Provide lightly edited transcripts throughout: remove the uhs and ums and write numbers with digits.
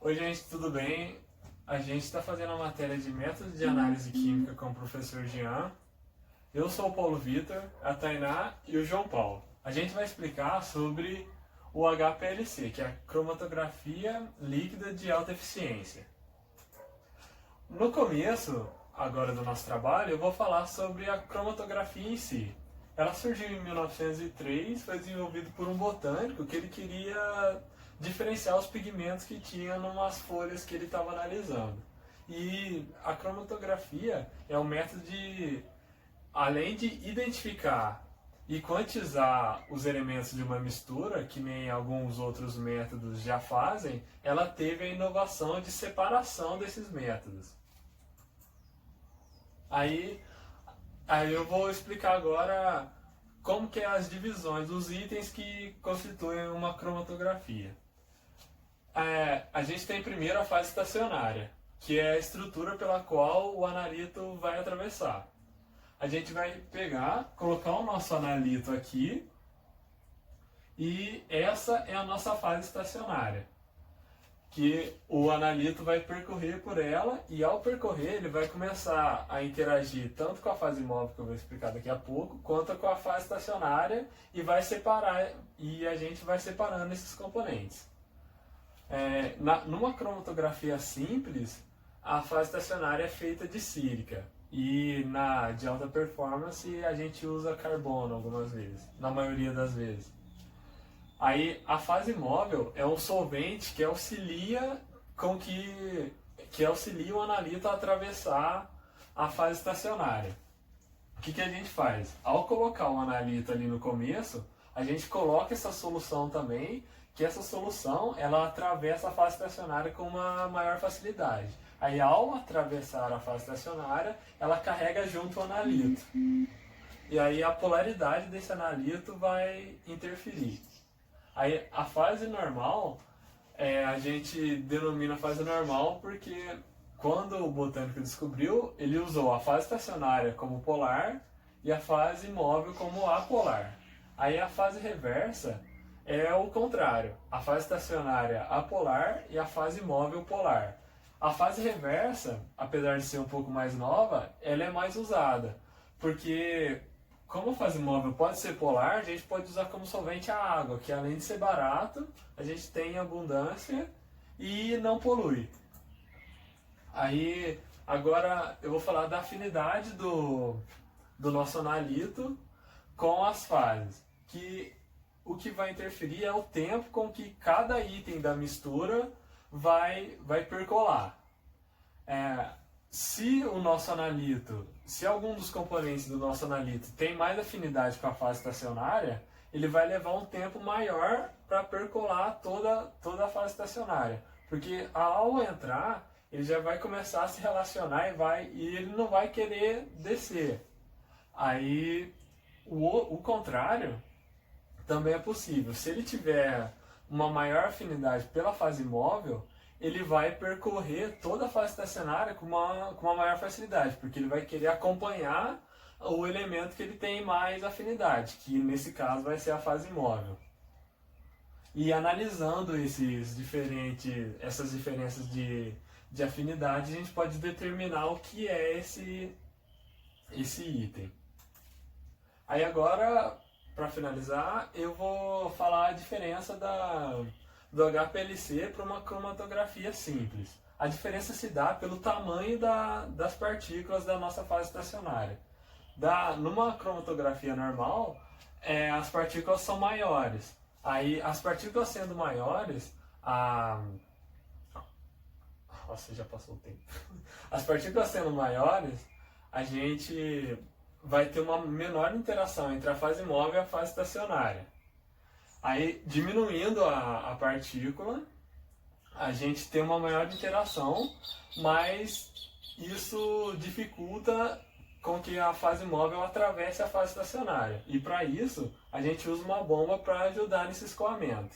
Oi, gente, tudo bem? A gente está fazendo a matéria de métodos de análise química com o professor Jean. Eu sou o Paulo Vitor, a Tainá e o João Paulo. A gente vai explicar sobre o HPLC, que é a cromatografia líquida de alta eficiência. No começo, agora do nosso trabalho, eu vou falar sobre a cromatografia em si. Ela surgiu em 1903, foi desenvolvido por um botânico que ele queria diferenciar os pigmentos que tinha em umas folhas que ele estava analisando. E a cromatografia é um método de, além de identificar e quantizar os elementos de uma mistura, que nem alguns outros métodos já fazem, ela teve a inovação de separação desses métodos. Aí eu vou explicar agora como que é as divisões dos itens que constituem uma cromatografia. A gente tem primeiro a fase estacionária, que é a estrutura pela qual o analito vai atravessar. A gente vai pegar, colocar o nosso analito aqui, e essa é a nossa fase estacionária, que o analito vai percorrer por ela, e ao percorrer ele vai começar a interagir tanto com a fase móvel, que eu vou explicar daqui a pouco, quanto com a fase estacionária, e vai separar, e a gente vai separando esses componentes. Numa cromatografia simples, a fase estacionária é feita de sílica, e na de alta performance a gente usa carbono algumas vezes, na maioria das vezes. Aí a fase móvel é um solvente que auxilia que auxilia o analito a atravessar a fase estacionária. O que a gente faz? Ao colocar o analito ali no começo, a gente coloca essa solução também, que essa solução ela atravessa a fase estacionária com uma maior facilidade. Aí ao atravessar a fase estacionária, ela carrega junto o analito. E aí a polaridade desse analito vai interferir. Aí a fase normal, a gente denomina fase normal porque quando o botânico descobriu, ele usou a fase estacionária como polar e a fase móvel como apolar. Aí a fase reversa é o contrário, a fase estacionária apolar e a fase móvel polar. A fase reversa, apesar de ser um pouco mais nova, ela é mais usada, porque como a fase móvel pode ser polar, a gente pode usar como solvente a água, que além de ser barato, a gente tem abundância e não polui. Aí, agora eu vou falar da afinidade do nosso analito com as fases. O que vai interferir é o tempo com que cada item da mistura vai percolar. Se o nosso analito, se algum dos componentes do nosso analito tem mais afinidade com a fase estacionária, ele vai levar um tempo maior para percolar toda a fase estacionária. Porque ao entrar, ele já vai começar a se relacionar e ele não vai querer descer. Aí, o contrário também é possível. Se ele tiver uma maior afinidade pela fase móvel, ele vai percorrer toda a fase estacionária com uma maior facilidade, porque ele vai querer acompanhar o elemento que ele tem mais afinidade, que nesse caso vai ser a fase móvel. E analisando essas diferenças de afinidade, a gente pode determinar o que é esse item. Aí agora, para finalizar, eu vou falar a diferença do HPLC para uma cromatografia simples. A diferença se dá pelo tamanho das partículas da nossa fase estacionária. Numa cromatografia normal, as partículas são maiores. Aí, as partículas sendo maiores, Nossa, já passou o tempo. As partículas sendo maiores, a gente vai ter uma menor interação entre a fase móvel e a fase estacionária. Aí, diminuindo a partícula, a gente tem uma maior interação, mas isso dificulta com que a fase móvel atravesse a fase estacionária. E para isso, a gente usa uma bomba para ajudar nesse escoamento.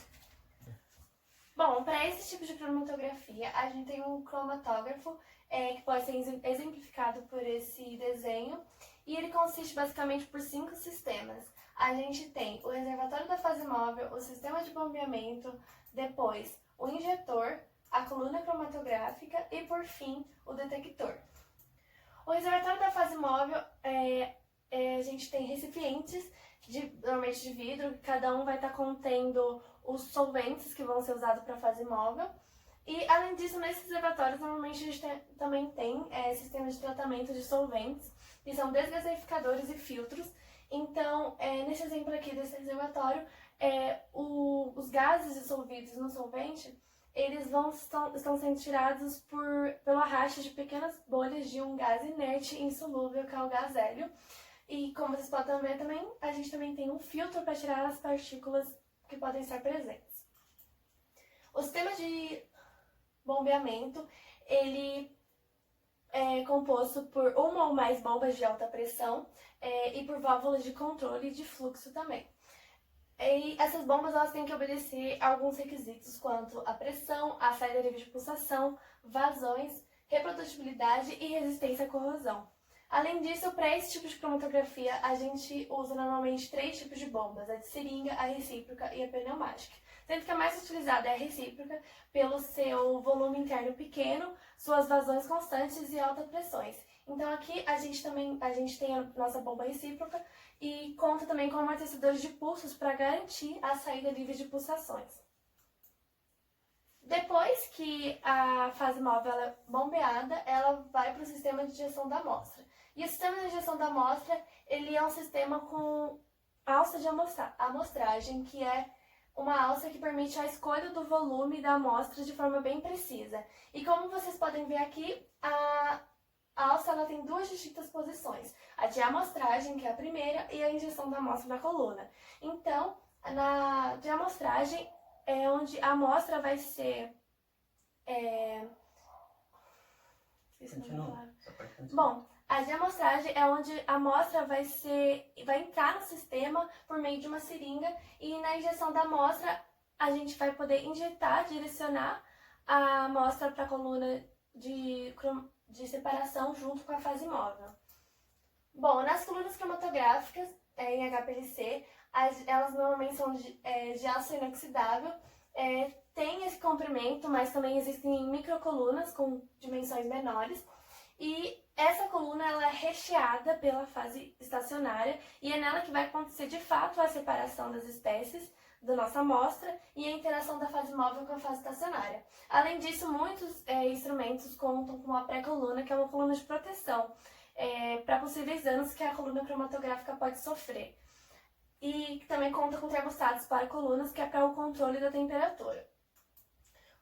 Bom, para esse tipo de cromatografia, a gente tem um cromatógrafo que pode ser exemplificado por esse desenho, e ele consiste basicamente por 5 sistemas. A gente tem o reservatório da fase móvel, o sistema de bombeamento, depois o injetor, a coluna cromatográfica e, por fim, o detector. O reservatório da fase móvel, a gente tem recipientes, normalmente de vidro, que cada um vai estar contendo os solventes que vão ser usados para a fase móvel. E, além disso, nesses reservatórios, normalmente a gente também tem sistemas de tratamento de solventes, que são desgaseificadores e filtros. Então, nesse exemplo aqui desse reservatório, os gases dissolvidos no solvente, eles estão sendo tirados pelo arraste de pequenas bolhas de um gás inerte insolúvel, que é o gás hélio. E como vocês podem ver também, a gente também tem um filtro para tirar as partículas que podem estar presentes. O sistema de bombeamento, ele é composto por uma ou mais bombas de alta pressão e por válvulas de controle de fluxo também. E essas bombas elas têm que obedecer a alguns requisitos quanto à pressão, a saída livre de pulsação, vazões, reprodutibilidade e resistência à corrosão. Além disso, para esse tipo de cromatografia, a gente usa normalmente 3 tipos de bombas, a de seringa, a recíproca e a pneumática. Sendo que a mais utilizada é a recíproca, pelo seu volume interno pequeno, suas vazões constantes e altas pressões. Então aqui a gente tem a nossa bomba recíproca e conta também com amortecedores de pulsos para garantir a saída livre de pulsações. Depois que a fase móvel é bombeada, ela vai para o sistema de injeção da amostra. E o sistema de injeção da amostra, ele é um sistema com alça de amostragem, que é uma alça que permite a escolha do volume da amostra de forma bem precisa. E como vocês podem ver aqui, a alça ela tem 2 distintas posições, a de amostragem, que é a primeira, e a injeção da amostra na coluna. Então, na de amostragem é onde a amostra vai ser... Continua. Bom, a de amostragem é onde a amostra vai entrar no sistema por meio de uma seringa, e na injeção da amostra a gente vai poder injetar, direcionar a amostra para a coluna de separação junto com a fase móvel. Bom, nas colunas cromatográficas em HPLC, elas normalmente são de aço inoxidável, tem esse comprimento, mas também existem microcolunas com dimensões menores. E essa coluna ela é recheada pela fase estacionária e é nela que vai acontecer de fato a separação das espécies da nossa amostra e a interação da fase móvel com a fase estacionária. Além disso, muitos instrumentos contam com uma pré-coluna, que é uma coluna de proteção para possíveis danos que a coluna cromatográfica pode sofrer. E também conta com termostatos para colunas, que é para o controle da temperatura.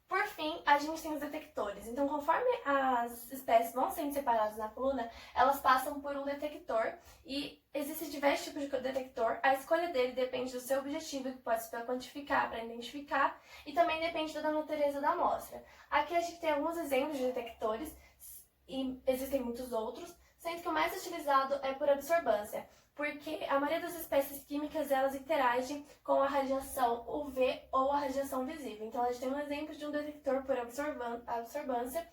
Por fim, a gente tem os detectores. Então, conforme as espécies vão sendo separadas na coluna, elas passam por um detector e existem diversos tipos de detector. A escolha dele depende do seu objetivo, que pode ser para quantificar, para identificar, e também depende da natureza da amostra. Aqui a gente tem alguns exemplos de detectores e existem muitos outros, sendo que o mais utilizado é por absorbância, porque a maioria das espécies químicas elas interagem com a radiação UV ou a radiação visível. Então a gente tem um exemplo de um detector por absorbância.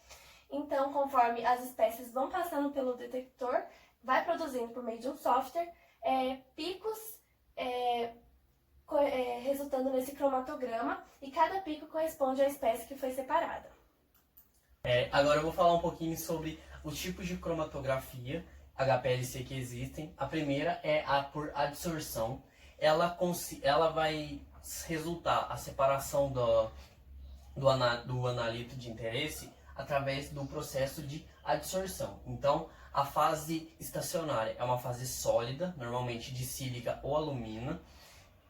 Então, conforme as espécies vão passando pelo detector, vai produzindo por meio de um software picos resultando nesse cromatograma, e cada pico corresponde à espécie que foi separada. Agora eu vou falar um pouquinho sobre os tipos de cromatografia HPLC que existem. A primeira é a por adsorção. Ela vai resultar a separação do analito de interesse através do processo de adsorção. Então, a fase estacionária é uma fase sólida, normalmente de sílica ou alumina,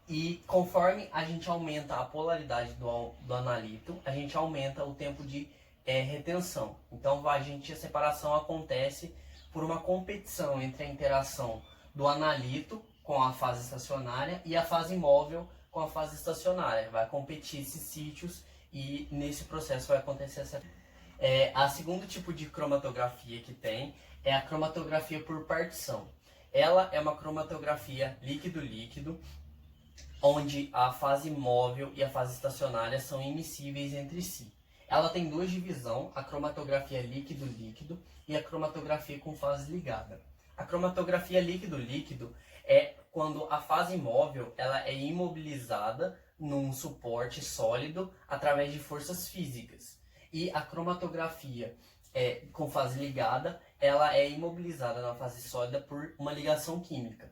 e conforme a gente aumenta a polaridade do analito, a gente aumenta o tempo de retenção. Então, a separação acontece por uma competição entre a interação do analito com a fase estacionária e a fase móvel com a fase estacionária. Vai competir esses sítios e nesse processo vai acontecer essa... A segundo tipo de cromatografia que tem é a cromatografia por partição. Ela é uma cromatografia líquido-líquido, onde a fase móvel e a fase estacionária são immiscíveis entre si. Ela tem 2 divisões, a cromatografia líquido-líquido e a cromatografia com fase ligada. A cromatografia líquido-líquido é quando a fase móvel ela é imobilizada num suporte sólido através de forças físicas. E a cromatografia com fase ligada, ela é imobilizada na fase sólida por uma ligação química.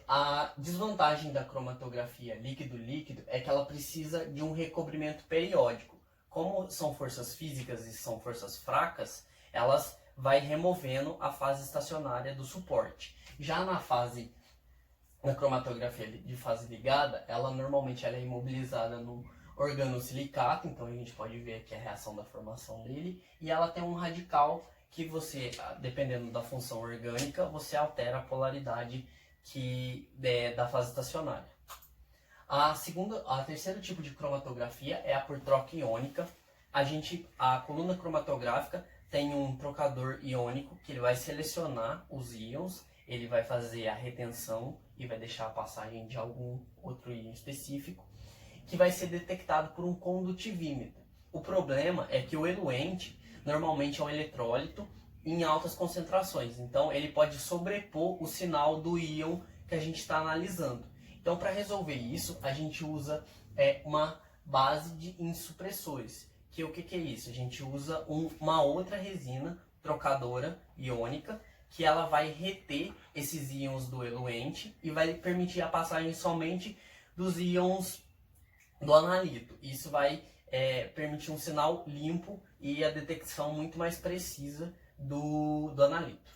A desvantagem da cromatografia líquido-líquido é que ela precisa de um recobrimento periódico. Como são forças físicas e são forças fracas, elas vai removendo a fase estacionária do suporte. Já na cromatografia de fase ligada, ela normalmente é imobilizada no organosilicato, então a gente pode ver aqui a reação da formação dele, e ela tem um radical que você, dependendo da função orgânica, você altera a polaridade da fase estacionária. A terceiro tipo de cromatografia é a por troca iônica. A coluna cromatográfica tem um trocador iônico que ele vai selecionar os íons, ele vai fazer a retenção e vai deixar a passagem de algum outro íon específico, que vai ser detectado por um condutivímetro. O problema é que o eluente normalmente é um eletrólito em altas concentrações, então ele pode sobrepor o sinal do íon que a gente está analisando. Então, para resolver isso, a gente usa uma base de insupressores. O que é isso? A gente usa uma outra resina trocadora iônica, que ela vai reter esses íons do eluente e vai permitir a passagem somente dos íons do analito. Isso vai permitir um sinal limpo e a detecção muito mais precisa do analito.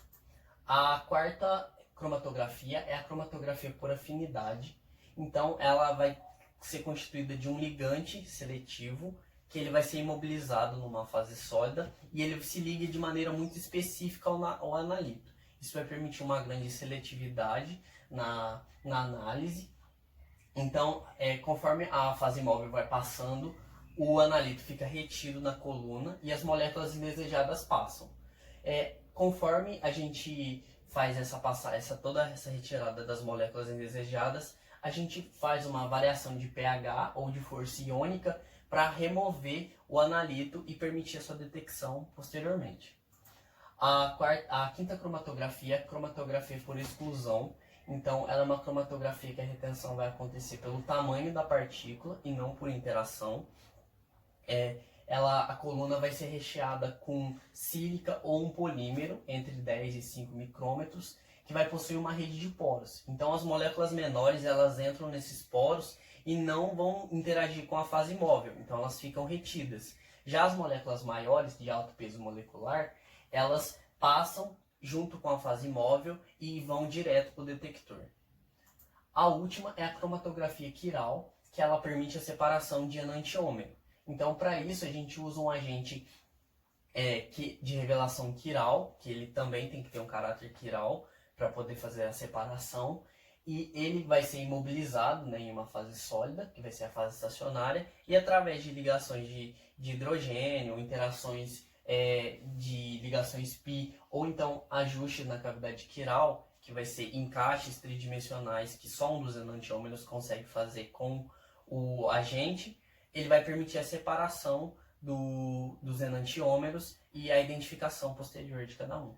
A quarta cromatografia é a cromatografia por afinidade. Então, ela vai ser constituída de um ligante seletivo, que ele vai ser imobilizado numa fase sólida e ele se liga de maneira muito específica ao analito. Isso vai permitir uma grande seletividade na análise. Então, conforme a fase móvel vai passando, o analito fica retido na coluna e as moléculas indesejadas passam. Conforme a gente faz toda essa retirada das moléculas indesejadas, a gente faz uma variação de pH ou de força iônica para remover o analito e permitir a sua detecção posteriormente. A quinta cromatografia é a cromatografia por exclusão. Então, ela é uma cromatografia que a retenção vai acontecer pelo tamanho da partícula e não por interação. A coluna vai ser recheada com sílica ou um polímero entre 10 e 5 micrômetros, que vai possuir uma rede de poros. Então, as moléculas menores elas entram nesses poros e não vão interagir com a fase móvel, então elas ficam retidas. Já as moléculas maiores, de alto peso molecular, elas passam junto com a fase móvel e vão direto para o detector. A última é a cromatografia quiral, que ela permite a separação de enantiômero. Então, para isso, a gente usa um agente de revelação quiral, que ele também tem que ter um caráter quiral para poder fazer a separação. E ele vai ser imobilizado em uma fase sólida, que vai ser a fase estacionária, e através de ligações de hidrogênio, interações de ligações pi, ou então ajustes na cavidade quiral, que vai ser encaixes tridimensionais que só um dos enantiômeros consegue fazer com o agente, ele vai permitir a separação dos enantiômeros e a identificação posterior de cada um.